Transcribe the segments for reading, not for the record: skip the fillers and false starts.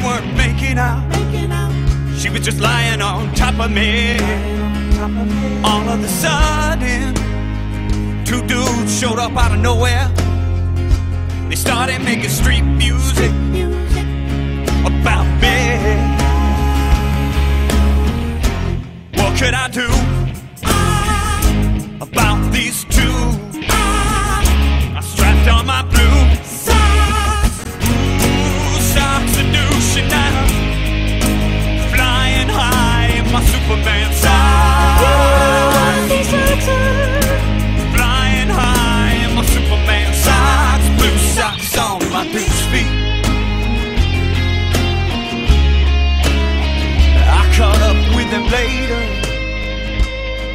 weren't making out. She was just lying on top of me. All of a sudden, two dudes showed up out of nowhere. They started making street music about me. What could I do about these two? I strapped on my blue socks. Socks seduction now. Flying high in my Superman socks. Flying high in my Superman socks. Blue socks on my boots feet. I caught up with them later.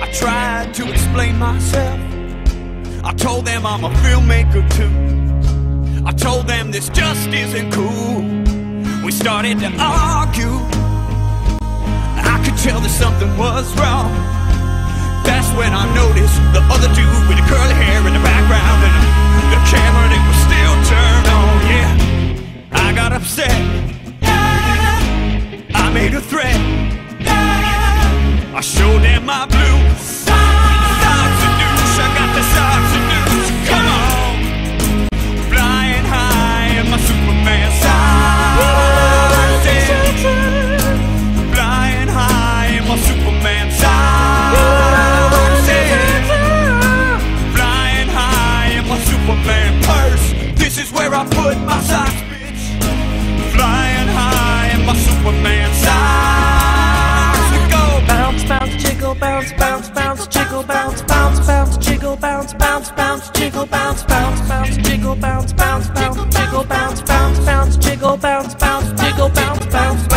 I tried to explain myself. I told them I'm a filmmaker too. I told them this just isn't cool. We started to argue. I could tell that something was wrong. That's when I noticed the other dude with the curly hair in the background, and the camera that was still turned on. Yeah, I got upset. I made a threat. I showed them my blue socks and douche. I got the socks and douche. Come on, flying high in my Superman socks. Yeah. Flying high in my Superman socks. Yeah. Flying high in my Superman purse. This is where I put my socks, bitch. Flying high in my Superman socks. We go bounce, bounce, jiggle, bounce, bounce, bounce, jiggle, bounce, bounce, bounce, jiggle, bounce, bounce, bounce, jiggle, bounce, bounce, bounce, jiggle, bounce, bounce, bounce, jiggle, bounce, bounce, bounce, jiggle, bounce, bounce, jiggle, bounce, bounce.